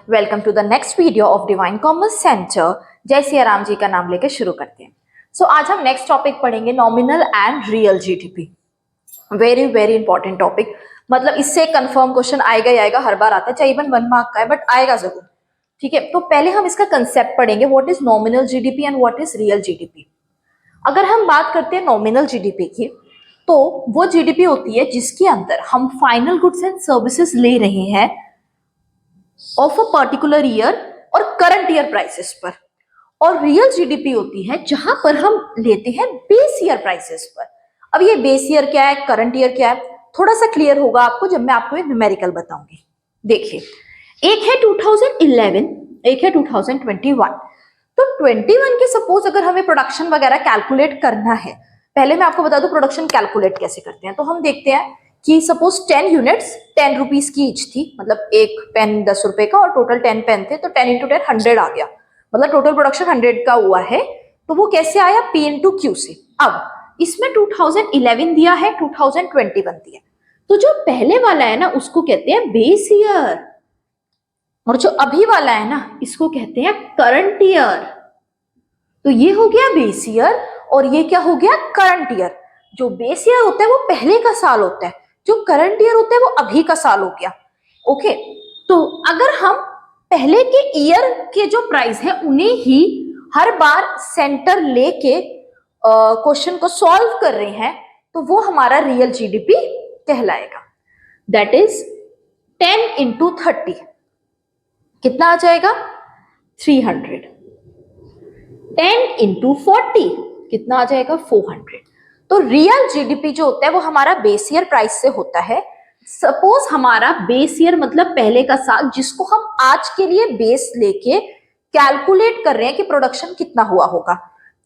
Welcome to the next video of Divine Commerce Centre. Jai Siya Ram ji का नाम लेके शुरू करते हैं। आज हम नेक्स्ट टॉपिक पढ़ेंगे nominal and real GDP. Very very important topic, मतलब इससे कंफर्म क्वेश्चन आएगा ही आएगा, हर बार आता है, चाहे इवन 1 मार्क का है बट आएगा जरूर। ठीक है, तो पहले हम इसका कंसेप्ट पढ़ेंगे, what is nominal GDP and what is real GDP. अगर हम बात करते हैं नॉमिनल जीडीपी की, तो वो जीडीपी होती है जिसके अंदर हम फाइनल गुड्स एंड सर्विसेज ले रहे हैं ऑफ अ पर्टिकुलर ईयर और करंट ईयर प्राइसेस पर। और रियल जीडीपी होती है जहां पर हम लेते हैं बेस ईयर प्राइसेस पर। अब ये बेस ईयर क्या है, करंट ईयर क्या है, थोड़ा सा क्लियर होगा आपको जब मैं आपको ये न्यूमेरिकल बताऊंगी। देखिए, एक है 2011, एक है 2021। तो 21 के सपोज अगर हमें प्रोडक्शन वगैरह कैलकुलेट करना है, पहले मैं आपको बता दूं प्रोडक्शन कैलकुलेट कैसे करते हैं। तो हम देखते हैं कि सपोज 10 यूनिट्स 10 रुपीज की ईच थी, मतलब एक पेन 10 रुपए का और टोटल 10 पेन थे, तो 10 इंटू 10 100 आ गया, मतलब टोटल प्रोडक्शन 100 का हुआ है। तो वो कैसे आया, P इंटू क्यू से। अब इसमें 2011 दिया है, 2021 दिया, तो जो पहले वाला है ना उसको कहते हैं बेस ईयर, और जो अभी वाला है ना इसको कहते हैं करंट ईयर। तो ये हो गया बेस ईयर और ये क्या हो गया, करंट ईयर। जो बेस ईयर होता है वो पहले का साल होता है, जो करंट ईयर होता है वो अभी का साल हो गया। ओके, तो अगर हम पहले के ईयर के जो प्राइस है उन्हें ही हर बार सेंटर लेके क्वेश्चन को सॉल्व कर रहे हैं, तो वो हमारा रियल जीडीपी कहलाएगा। दैट इज 10 इंटू 30 कितना आ जाएगा, 300। 10 इंटू 40 कितना आ जाएगा, 400। तो रियल जीडीपी जो होता है वो हमारा बेस ईयर प्राइस से होता है। सपोज हमारा बेस ईयर मतलब पहले का साल, जिसको हम आज के लिए बेस लेके कैलकुलेट कर रहे हैं कि प्रोडक्शन कितना हुआ होगा।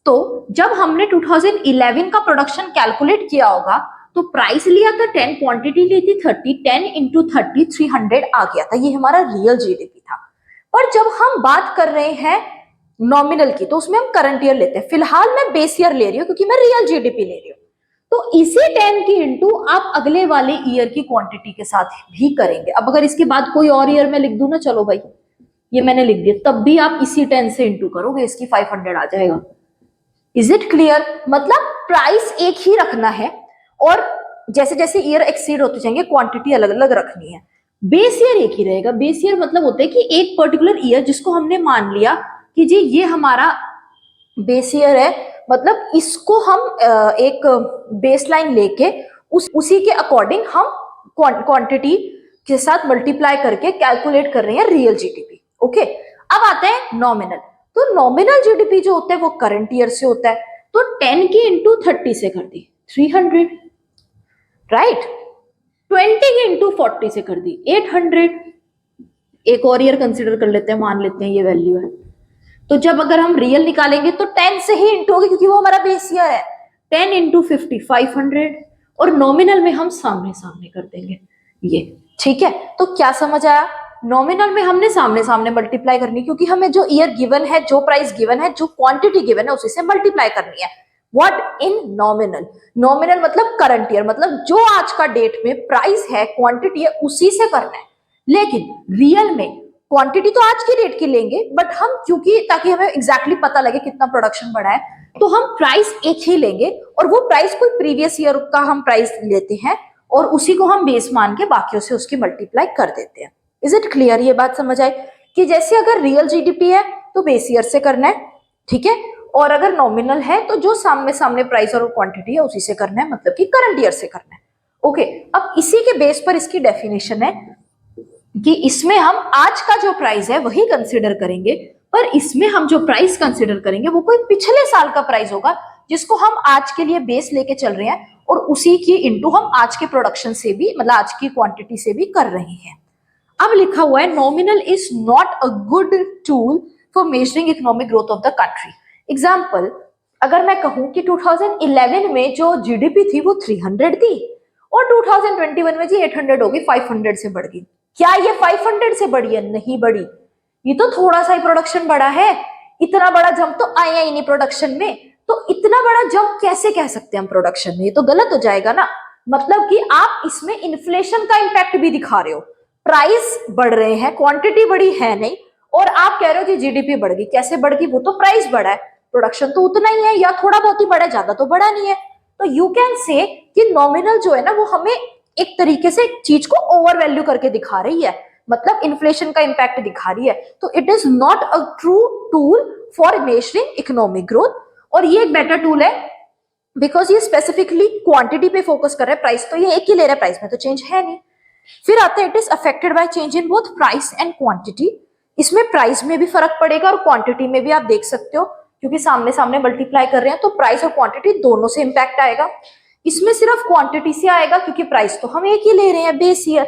तो जब हमने 2011 का प्रोडक्शन कैलकुलेट किया होगा तो प्राइस लिया था 10, क्वांटिटी ली थी 30, 10 इंटू 30 300 आ गया था, ये हमारा रियल जीडीपी था। पर जब हम बात कर रहे हैं नॉमिनल की, तो उसमें हम करंट ईयर लेते हैं। फिलहाल मैं बेस ईयर ले रही हूँ क्योंकि मैं रियल जीडीपी ले रही हूँ। तो इसी 10 की इंटू आप अगले वाले ईयर की क्वांटिटी के साथ भी करेंगे। अब अगर इसके बाद कोई और ईयर में लिख दूं ना, चलो भाई ये मैंने लिख दिया, तब भी आप इसी 10 से इंटू करोगे, इसकी 500 आ जाएगा। Is it clear? मतलब प्राइस एक ही रखना है और जैसे जैसे ईयर एक्सीड होते जाएंगे क्वांटिटी अलग अलग रखनी है। बेस ईयर एक ही रहेगा। बेस ईयर मतलब होता है कि एक पर्टिकुलर ईयर जिसको हमने मान लिया कि जी ये हमारा बेस ईयर है, मतलब इसको हम एक बेसलाइन लेके उसी के अकॉर्डिंग हम क्वांटिटी के साथ मल्टीप्लाई करके कैलकुलेट कर रहे हैं रियल जीडीपी। ओके, अब आते हैं नॉमिनल। तो नॉमिनल जीडीपी जो होता है वो करंट ईयर से होता है। तो 10 की इंटू 30 से कर दी 300, राइट। 20 की इंटू 40 से कर दी 800। एक और ईयर कंसिडर कर लेते हैं, मान लेते हैं ये वैल्यू है। तो जब अगर हम रियल निकालेंगे तो 10 से ही इंटू होगी क्योंकि वो हमारा बेस ईयर है। 10 इंटू 50 500, और नॉमिनल में हम सामने सामने कर देंगे ये। ठीक है, तो क्या समझ आया? नॉमिनल में हमने सामने सामने मल्टीप्लाई करनी, क्योंकि हमें जो ईयर गिवन है, जो प्राइस गिवन है, जो क्वांटिटी गिवन है उसी से मल्टीप्लाई करनी है। What in nominal? नॉमिनल मतलब करंट ईयर, मतलब जो आज का डेट में प्राइस है, क्वांटिटी है, उसी से करना है। लेकिन रियल में क्वांटिटी तो आज की डेट की लेंगे, बट हम क्योंकि ताकि हमें एग्जैक्टली पता लगे कितना प्रोडक्शन बढ़ा है, तो हम प्राइस एक ही लेंगे और वो प्राइस कोई प्रीवियस ईयर का हम प्राइस लेते हैं और उसी को हम बेस मान के बाकियों से उसकी मल्टीप्लाई कर देते हैं। Is it clear? ये बात समझ आए कि जैसे अगर रियल जीडीपी है तो बेस ईयर से करना है, ठीक है, और अगर नॉमिनल है तो जो सामने सामने प्राइस और क्वांटिटी है उसी से करना है, मतलब कि करंट ईयर से करना है। ओके, अब इसी के बेस पर इसकी डेफिनेशन है कि इसमें हम आज का जो प्राइस है वही कंसिडर करेंगे, पर इसमें हम जो प्राइस कंसिडर करेंगे वो कोई पिछले साल का प्राइस होगा जिसको हम आज के लिए बेस लेके चल रहे हैं, और उसी की इंटू हम आज के प्रोडक्शन से भी, मतलब आज की क्वांटिटी से भी कर रहे हैं। अब लिखा हुआ है nominal is not a good tool for measuring economic growth of the country. Example, अगर मैं कहूं कि 2011 में जो जीडीपी थी वो 300 थी और 2021 में जी 800 होगी, 500 से बढ़ गई। क्या ये 500 से बढ़ी है? नहीं बढ़ी, ये तो थोड़ा सा ही प्रोडक्शन बढ़ा है, इतना बड़ा जंप तो आया ही नहीं प्रोडक्शन में। तो इतना बड़ा जंप कैसे कह सकते हैं हम प्रोडक्शन में? ये तो गलत हो जाएगा ना। मतलब कि आप इसमें इन्फ्लेशन का इंपैक्ट भी दिखा रहे हो, प्राइस बढ़ रहे हैं, क्वांटिटी बढ़ी है नहीं, और आप कह रहे हो कि जीडीपी बढ़ गई। कैसे बढ़ गई? वो तो प्राइस बढ़ा है, प्रोडक्शन तो उतना ही है या थोड़ा बहुत ही बढ़ा है, ज्यादा तो बढ़ा नहीं है। तो यू कैन से कि नॉमिनल जो है ना वो हमें एक तरीके से चीज को ओवर वैल्यू करके दिखा रही है, मतलब इन्फ्लेशन का इंपैक्ट दिखा रही है। तो it is not a true tool for measuring economic growth. और ये एक बेटर टूल है बिकॉज ये स्पेसिफिकली क्वांटिटी पे फोकस कर रहा है, प्राइस तो ये एक ही ले रहा है, प्राइस में तो चेंज है नहीं। फिर आता है it is affected by change in both price and quantity. इसमें प्राइस में भी फर्क पड़ेगा और क्वांटिटी में भी, आप देख सकते हो क्योंकि सामने सामने मल्टीप्लाई कर रहे हैं तो प्राइस और क्वांटिटी दोनों से इंपैक्ट आएगा। इसमें सिर्फ क्वांटिटी से आएगा क्योंकि प्राइस तो हम एक ही ले रहे हैं, बेस ईयर।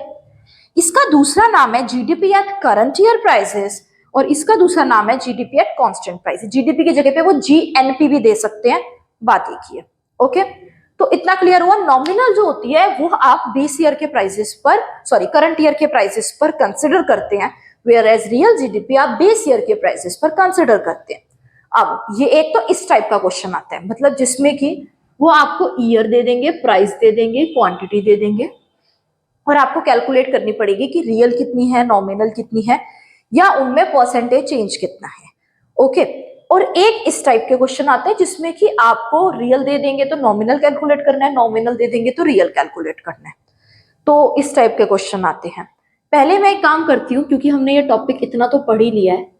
इसका दूसरा नाम है GDP at current year prices, और इसका दूसरा नाम है GDP at constant price. GDP की जगह पे वो जीएनपी भी दे सकते हैं, बात एक ही है। ओके, तो इतना क्लियर हुआ। नॉमिनल जो होती है वो आप बेस ईयर के प्राइसेस पर, सॉरी करंट ईयर के प्राइसेस पर कंसिडर करते हैं, वेयर एज रियल जीडीपी आप बेस ईयर के प्राइसेस पर कंसिडर करते हैं। अब ये एक तो इस टाइप का क्वेश्चन आता है, मतलब जिसमें कि वो आपको ईयर दे देंगे, प्राइस दे देंगे, क्वांटिटी दे देंगे, और आपको कैलकुलेट करनी पड़ेगी कि रियल कितनी है, नॉमिनल कितनी है, या उनमें परसेंटेज चेंज कितना है। ओके, और एक इस टाइप के क्वेश्चन आते हैं जिसमें कि आपको रियल दे देंगे तो नॉमिनल कैलकुलेट करना है, नॉमिनल दे देंगे तो रियल कैलकुलेट करना है। तो इस टाइप के क्वेश्चन आते हैं। पहले मैं एक काम करती हूँ, क्योंकि हमने ये टॉपिक इतना तो पढ़ ही लिया है,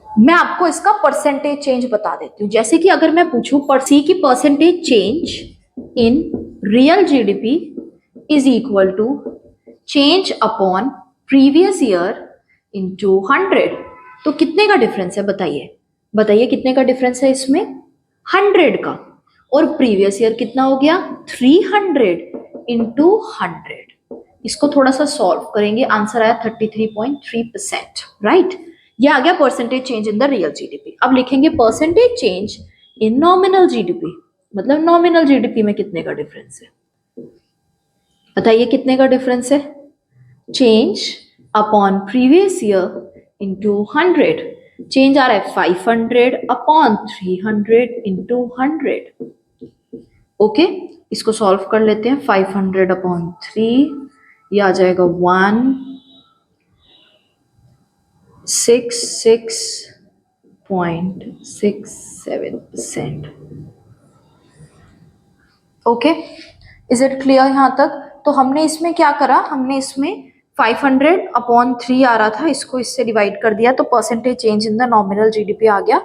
मैं आपको इसका परसेंटेज चेंज बता देती हूँ। जैसे कि अगर मैं पूछूं सी की percentage change in real GDP is equal to change upon previous year into 100, तो कितने का डिफरेंस है? बताइए बताइए कितने का डिफरेंस है इसमें? 100 का। और प्रीवियस ईयर कितना हो गया? 300 इंटू 100। इसको थोड़ा सा सॉल्व करेंगे, आंसर आया 33.3%, राइट। ये आ गया percentage change in the real GDP. अब लिखेंगे परसेंटेज चेंज इन नॉमिनल जीडीपी, मतलब नॉमिनल जीडीपी में कितने का डिफरेंस है? बताइए कितने का डिफरेंस है? Change upon previous year into 100। Change आ रहा है 500 अपॉन 300 इंटू 100। ओके, इसको सॉल्व कर लेते हैं। 500 अपॉन 3, ये आ जाएगा 166.67%। ओके, इज इट क्लियर यहाँ तक? तो हमने इसमें क्या करा, हमने इसमें 500 अपॉन 3 आ रहा था, इसको इससे डिवाइड कर दिया, तो percentage change in the nominal GDP आ गया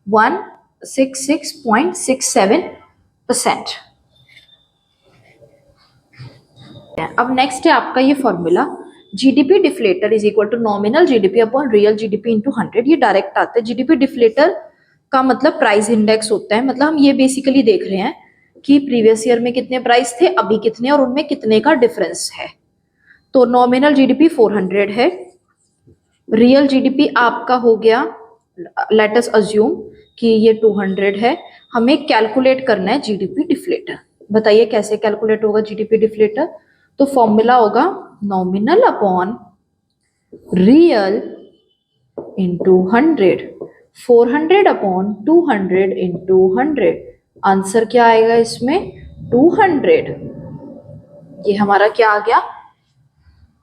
166.67%। अब नेक्स्ट है आपका ये formula, GDP deflator is equal to nominal GDP upon real GDP into 100। ये डायरेक्ट आता है। जीडीपी डिफ्लेटर का मतलब प्राइस इंडेक्स होता है, मतलब हम ये बेसिकली देख रहे हैं कि प्रीवियस ईयर में कितने प्राइस थे, अभी कितने, और उनमें कितने का डिफरेंस है। तो नॉमिनल जीडीपी 400 है, रियल जीडीपी आपका हो गया, लेट अस अज्यूम कि ये 200 है। हमें कैलकुलेट करना है जीडीपी डिफ्लेटर। बताइए कैसे कैलकुलेट होगा जीडीपी डिफ्लेटर? तो फॉर्मूला होगा nominal upon real into 100, 400 upon 200 into 100। Answer क्या आएगा इसमें? 200। ये हमारा क्या आ गया?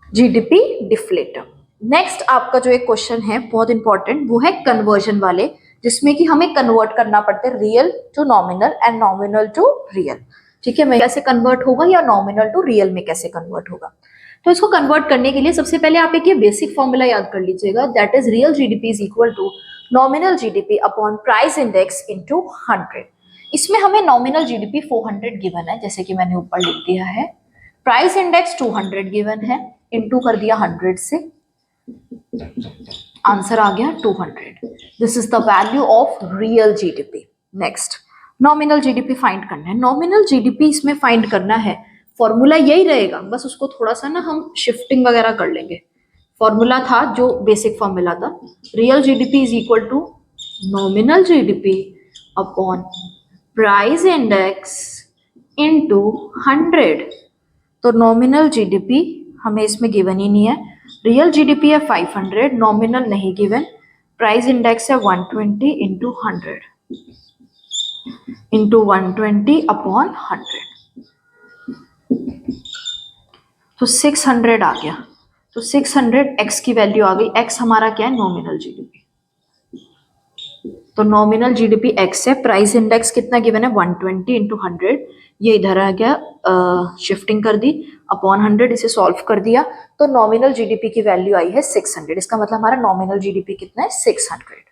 GDP deflator. नेक्स्ट आपका जो एक क्वेश्चन है बहुत इंपॉर्टेंट, वो है कन्वर्जन वाले, जिसमें कि हमें कन्वर्ट करना पड़ता है real to nominal and nominal to real. ठीक है, मैं कैसे कन्वर्ट होगा या नॉमिनल टू रियल में कैसे कन्वर्ट होगा? तो इसको कन्वर्ट करने के लिए सबसे पहले आप एक ये बेसिक फॉर्मूला याद कर लीजिएगा, that is real GDP is equal to nominal GDP upon price index into 100। इसमें हमें नॉमिनल जीडीपी 400 गिवन है, जैसे कि मैंने ऊपर लिख दिया है, प्राइस इंडेक्स 200 गिवन है, इनटू कर दिया 100 से, आंसर आ गया 200। This is the value of real GDP. Next nominal GDP find करना है। नॉमिनल जीडीपी इसमें फाइंड करना है, फॉर्मूला यही रहेगा, बस उसको थोड़ा सा ना हम शिफ्टिंग वगैरह कर लेंगे। फॉर्मूला था जो बेसिक फॉर्मूला था, real GDP is equal to nominal GDP upon price index into 100। तो नॉमिनल जीडीपी हमें इसमें गिवन ही नहीं है, रियल जीडीपी है 500, नॉमिनल नहीं गिवन, प्राइस इंडेक्स है 120 इंटू 100 इंटू 120 अपॉन 100। तो 600 आ गया, तो 600 x की वैल्यू आ गई। x हमारा क्या है, नॉमिनल जीडीपी। तो नॉमिनल जीडीपी x है, प्राइस इंडेक्स कितना गिवन है 120 इंटू 100, ये इधर आ गया, शिफ्टिंग कर दी अपॉन 100, इसे सॉल्व कर दिया, तो नॉमिनल जीडीपी की वैल्यू आई है 600। इसका मतलब हमारा नॉमिनल जीडीपी कितना है 600।